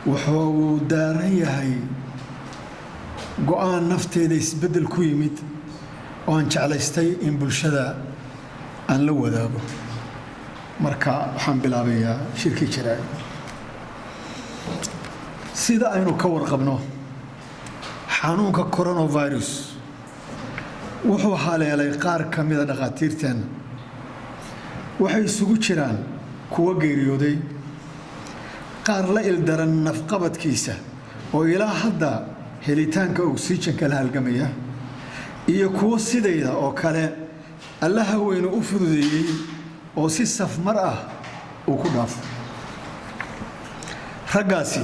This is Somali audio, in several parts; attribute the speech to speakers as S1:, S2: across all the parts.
S1: wuxuu daaran yahay go'aan nafteeda isbedel ku yimid oo aan jeclaystay in bulshada aan la wadaago marka waxaan bilaabayaa shirkii jiraay sida aynu ka warqabno xanuunka coronavirus wuxuu haleelay qaar ka mid ah dhaqaatiirtan waxay isugu jiraan kuwa geeriyooday qaar la ildaran nafqabadkiisa oo ilaa hadda helitaanka oksijiinka la halgamaya iyo kuwa sidayda oo kale allaha weynu u fududeeyay oo si safmar ah uu ku dhaafo raggaasi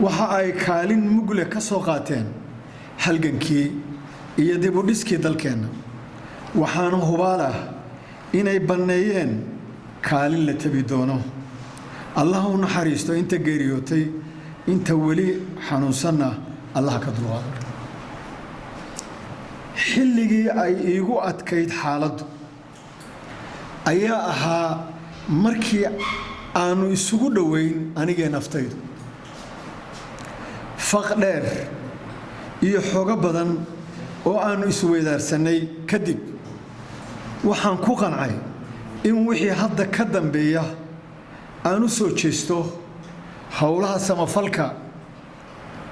S1: waxa ay kaalin mugle ka soo qaateen halgankii iyo dib u dhiskii dalkeenna waxaana hubaal ah inay banneeyeen kaalin la tabi doono allah u naxariisto inta geeriyootay inta weli xanuunsanna allah ka dulqaado xilligii ay iigu adkayd xaaladdu ayaa ahaa markii aanu isugu dhoweyn anigee naftaydu faq dheer iyo xogo badan oo aanu isweydaarsanay kadib waxaan ku qancay in wixii hadda ka dambeeya aan u soo jeesto howlaha samafalka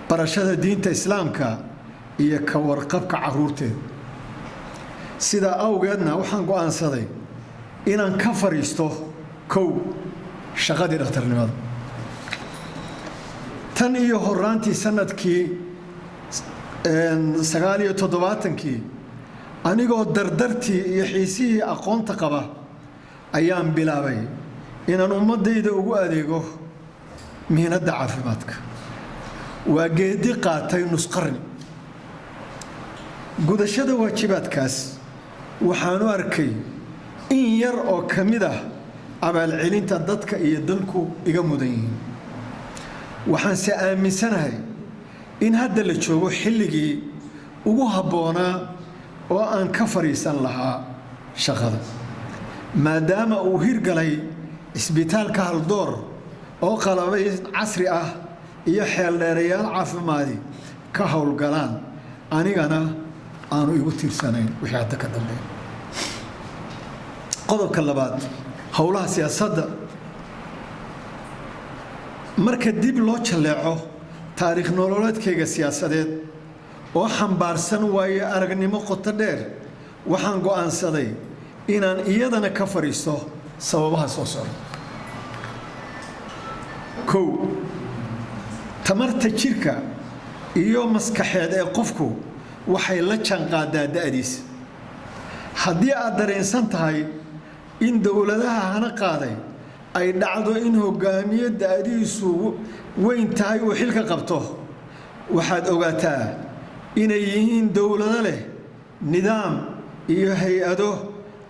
S1: barashada diinta islaamka iyo ka warqabka carruurteeda sidaa awgeedna waxaan go'aansaday inaan ka fadhiisto kow shaqadii dhakhtarnimada tan iyo horaantii sanadkii 79 anigoo dardartii iyo xiisihii aqoonta qaba ayaan bilaabay inaan ummadayda ugu adeego mihnada caafimaadka waa geedi qaatay nus qarni gudashada waajibaadkaas waxaan u arkay in yar oo ka mid ah abaalcelinta dadka iyo dalku iga mudan yihiin waxaan se aaminsanahay in hadda la joogo xilligii ugu habboonaa oo aan ka fadhiisan lahaa shaqada maadaama uu hirgalay isbitaalka haldoor oo qalabay casri ah iyo xeeldheerayaal caafimaadi ka howlgalaan anigana aanu igu tiirsanayn wixii hadda ka dambeeya qodobka labaad howlaha siyaasadda marka dib loo jaleeco taariikh nololeedkayga siyaasadeed oo xambaarsan waayo aragnimo qoto dheer waxaan go'aansaday inaan iyadana ka fadhiisto sababaha soo socda kow tamarta jirka iyo maskaxeed ee qofku waxay la jaanqaadaa da'diisa haddii aad dareensan tahay in dowladaha hana qaaday ay dhacdo in hogaamiye da'diisu weyn tahay uu xilka qabto waxaad ogaataa inay yihiin dowlado leh nidaam iyo hay-ado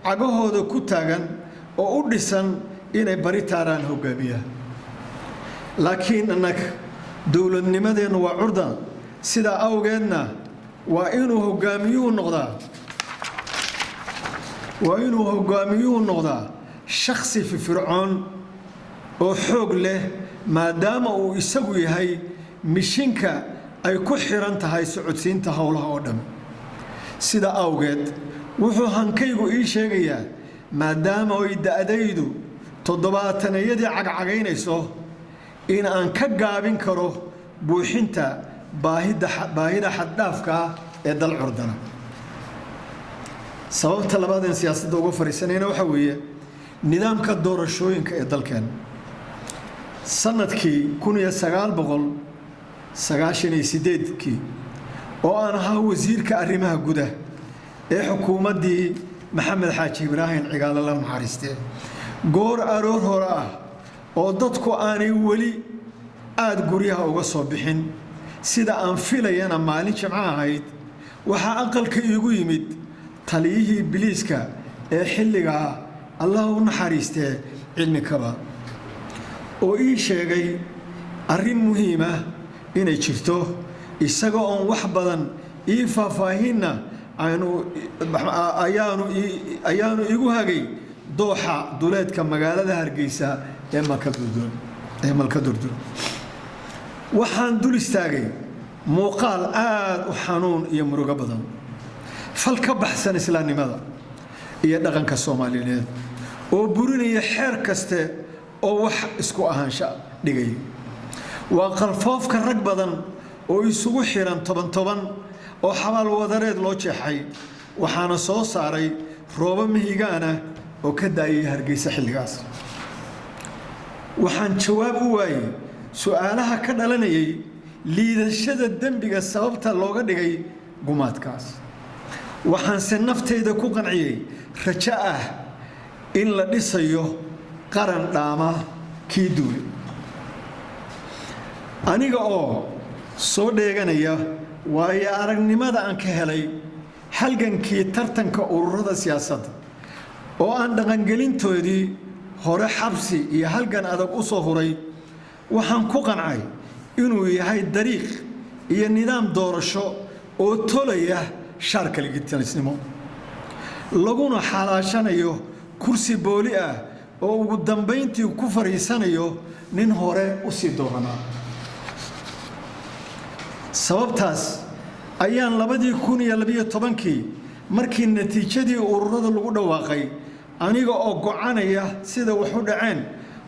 S1: cagahooda ku taagan oo u dhisan inay bari taaraan hogaamiyaha laakiin annaga dowladnimadeennu waa curdan sidaa awgeedna waa inuu hogaamiyuhu noqdaa shakhsi firfircoon oo xoog leh maadaama uu isagu yahay mishinka ay ku xiran tahay socodsiinta howlaha oo dhan sida awgeed wuxuu hankaygu ii sheegayaa maadaama ay da'daydu 70-yadii cagcagaynayso in aan ka gaabin karo buuxinta baahida xaddhaafka ah ee dal curdana sababta labaad ee siyaasadda uga fariisanayna waxa weeye nidaamka doorashooyinka ee dalkeena sanadkii 1998 oo aan ahaa wasiirka arrimaha gudaha ee xukuumaddii maxamed xaaji ibraahim cigaal Allah naxariistee goor aroor hore ah oo dadku aanay weli aad guryaha uga soo bixin sida aan filayana maalin jimco ahayd waxaa aqalka iigu yimid taliyihii biliiska ee xilligaa Allah u naxariistee cilmi kaba oo ii sheegay arrin muhiim ah inay jirto isaga oo wax badan ii faahfaahinna ayaanu igu hagay dooxa duleedka magaalada Hargeysa ee Malka Durdur waxaan dul istaagay muuqaal aad u xanuun iyo murugo badan fal ka baxsan islaamnimada iyo dhaqanka Soomaaliyeed oo burinaya xeer kaste oo wax isku ahaansha dhigay waa qalfoofka rag badan oo isugu xiran toban oo xabaal wadareed loo jeexay waxaana soo saaray rooba mihigaana oo ka daayay Hargeysa xilligaas waxaan jawaab u waayay su'aalaha ka dhalanayay liidashada dambiga sababta looga dhigay gumaadkaas waxaan si naftayda ku qanciyay rajo ah in la dhisayo qaran dhaama kii duulay aniga oo soo dheeganaya waayo aragnimada aan ka helay halgankii tartanka ururada siyaasadda oo aan dhaqangelintoodii hore xabsi iyo halgan adag u soo huray waxaan ku qancay inuu yahay dariiq iyo nidaam doorasho oo tolaya sharka ligitanisnimo laguna xalaashanayo kursi booli ah oo ugu dambeyntii ku fariisanayo nin hore u sii dooranaa sababtaas ayaan 2012 markii natiijadii ururada lagu dhawaaqay aniga oo go'aanaya sida wax u dhaceen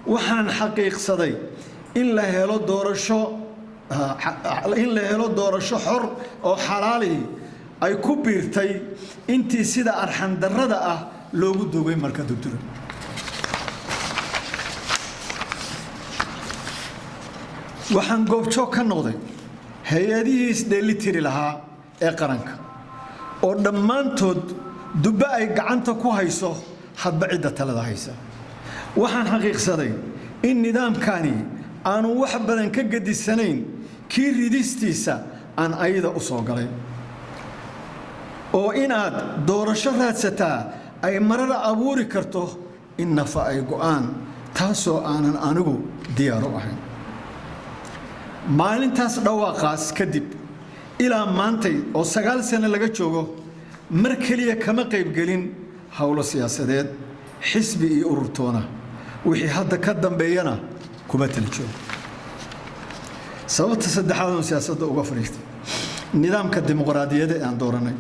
S1: waxaan xaqiiqsaday in la helo doorasho xor oo xalaali ay ku biirtay intii sida arxan darrada ah loogu dogay marka dugdura waxaan goobjoog ka noqday hay'adihii isdheelitiri lahaa ee qaranka oo dhammaantood dubba ay gacanta ku hayso hadba cidda talada haysa waxaan xaqiiqsaday in nidaamkani aanu wax badan ka gadisanayn kii ridistiisa aan ayada u soo galay oo inaad doorasho raadsataa ay marar abuuri karto in nafa ay go'aan taasoo aanan anigu diyaar u ahayn maalintaas dhawaaqaas kadib ilaa maantay oo 9 sano laga joogo mar kaliya kama qayb gelin hawlo siyaasadeed xisbi iyo ururtoona wixii hadda ka dambeeyana kuma tala joogo sababta saddexaad oo siyaasadda uga fariistay nidaamka dimuqraadiyadda ee aan dooranay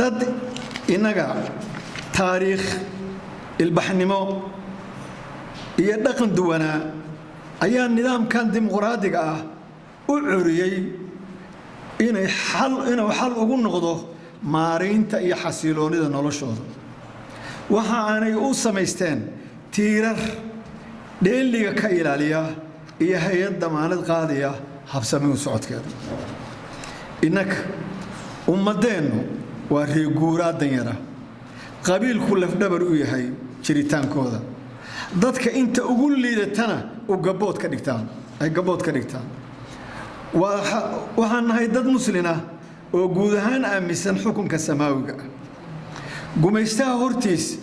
S1: dad inaga taariikh ilbaxnimo iyo dhaqan duwanaa ayaa nidaamkan dimuqraadiga ah u curiyay inuu xal ugu noqdo maareynta iyo xasiloonida noloshooda waxa aanay u samaysteen tiirar dheeliga ka ilaaliya iyo hay'ad damaanad qaadaya habsami u socodkeeda innaka ummadeennu waa reeguuraa danyara qabiilku lafdhabar u yahay jiritaankooda dadka inta ugu liidatana u gabood ka dhigtaan waxaan nahay dad muslina oo guud ahaan aaminsan xukunka samaawiga gumaystaha hortiis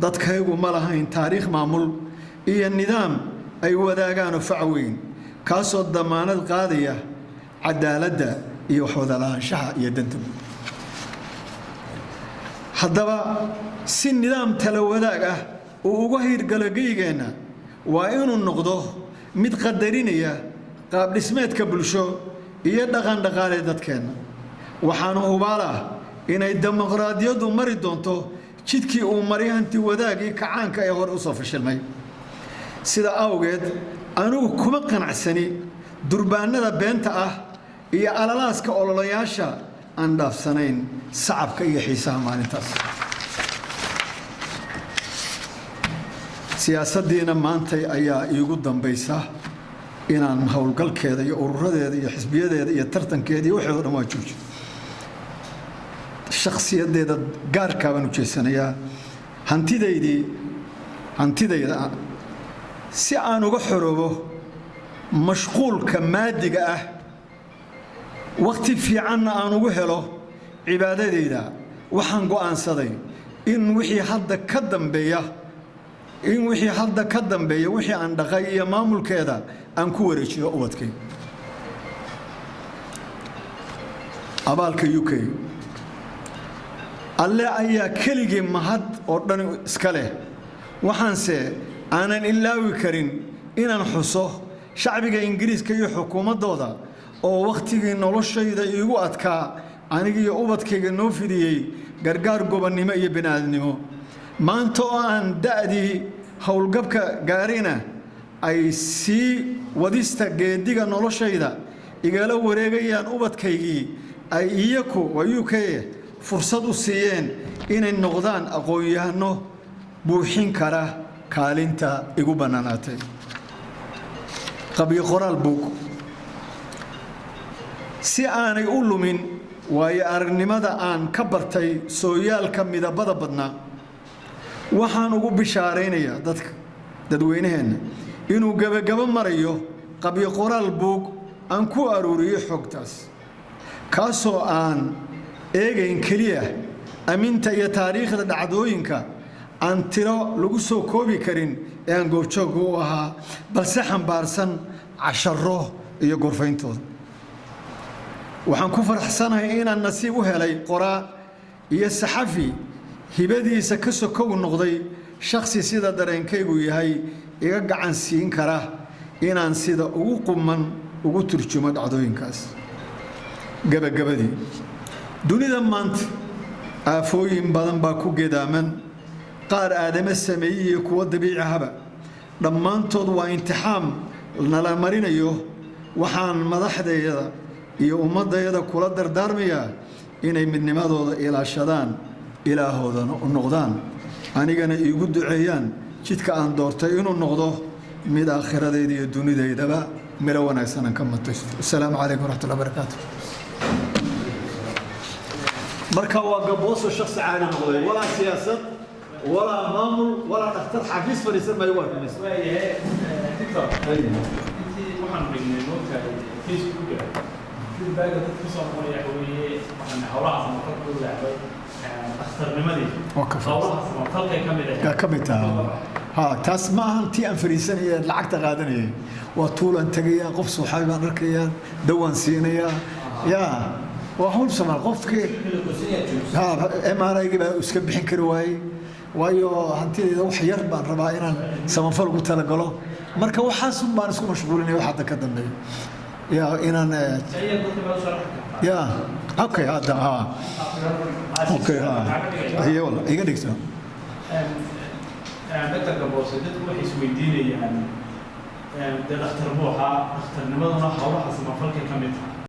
S1: dadkaygu ma lahayn taariikh maamul iyo nidaam ay wadaagaan oo fac weyn kaasoo damaanad qaadaya cadaaladda iyo waxwada lahaanshaha iyo danta haddaba si nidaam tala wadaag ah oo uga hirgalo geygeenna waa inuu noqdo mid qadarinaya qaab dhismeedka bulsho iyo dhaqan dhaqaale dadkeenna waxaanu hubaalaa inay dimuqraadiyaddu mari doonto jidkii uu maray hanti wadaagii kacaanka ee hore u soo fashilmay sida awgeed anigu kuma qanacsani durbaanada beenta ah iyo alalaaska ololayaasha aan dhaafsanayn sacabka iyo xiisaha maalintaas siyaasaddiina maantay ayaa iigu dambaysa inaan howlgalkeeda iyo ururadeeda iyo xisbiyadeeda iyo tartankeeda iyo waxeedo dhan waa jooji shakhsiyadeeda gaarkaa baan u jeesanayaa hantidayda si aan uga xoroobo mashquulka maadiga ah waqti fiicanna aan ugu helo cibaadadeyda waxaan go'aansaday in wixii hadda ka dambeeya wixii aan dhaqay iyo maamulkeeda aan ku wareejiyo ubadkay abaalka UK alle ayaa keligii mahad oo dhan iska leh waxaanse aanan ilaawi karin inaan xuso shacbiga ingiriiska iyo xukuumaddooda oo wakhtigii noloshayda iigu adkaa anigiyo ubadkayga noo fidiyey gargaar gobonnimo iyo bini'aadnimo maanta oo aan da'dii howlgabka gaarina ay sii wadista geediga noloshayda igala wareegayaan ubadkaygii ay iyaku waa UK fursad u siiyeen inay noqdaan aqoon-yahano buuxin kara kaalinta igu bannaanaatay qabyo qoraal buug si aanay u lumin waayo aragnimada aan ka bartay sooyaalka midabada badnaa waxaan ugu bishaaraynayaa dadweynaheenna inuu gabagabo marayo qabyo qoraal buug aan ku aruuriyo xogtaas kaasoo aan eegayn keliya aminta iyo taariikhda dhacdooyinka aan tiro lagu soo koobi karin ee aan goobjoogga u ahaa balse xambaarsan casharo iyo gorfayntooda waxaan ku faraxsanahay inaan nasiib u helay qoraa iyo saxafi hibadiisa ka sokow noqday shakhsi sida dareenkaygu yahay iga gacan siin kara inaan sida ugu quman ugu turjumo dhacdooyinkaas gabagabadii dunida maanta aafooyin badan baa ku gedaaman qaar aadama sameeyey iyo kuwo dabiici ahaba dhammaantood waa imtixaan nala marinayo waxaan madaxdeeda iyo ummadayada kula dardaarmayaa inay midnimadooda ilaashadaan ilaahoodana u noqdaan anigana iigu duceeyaan jidka aan doortay inuu noqdo mid aakhiradeeda iyo dunidaydaba miro wanaagsan aan ka mataysto assalaamu calaykum waraxmatullahi wabarakaatu marka waa gabooso shakhsi caadi noqday walaa siyaasad walaa maamul walaa dhakhtar xafiis fadhiisan maayo waa rumaysan
S2: waxaan dhignay noodka facebooka feedbacka dadka ka soo qoraya hooyee waxaan hawlaha samafalka u leexday dhakhtarnimadii hawlaha samafalka ka mid
S1: ah taas ma ahan tii aan fariisanayay lacagta qaadanayay waa tuulan tagayaa qof suuxay baan arkayaa dawaan siinayaa yaa waa hawl samaal qofkii MRI baa iska bixin kari waayey waayo hantideeda wax yar baan rabaa inaan samafal ugu talagalo marka waxaas baan isku mashquulinay wax hadda ka dambeeyo yaa inaan yaa okay hada okay ayo wala iga dhigto
S2: dadka gaboose dadku waxay isweydiinayaan dhakhtar buuxa dhakhtarnimaduna hawlaha samafalka ka mid ah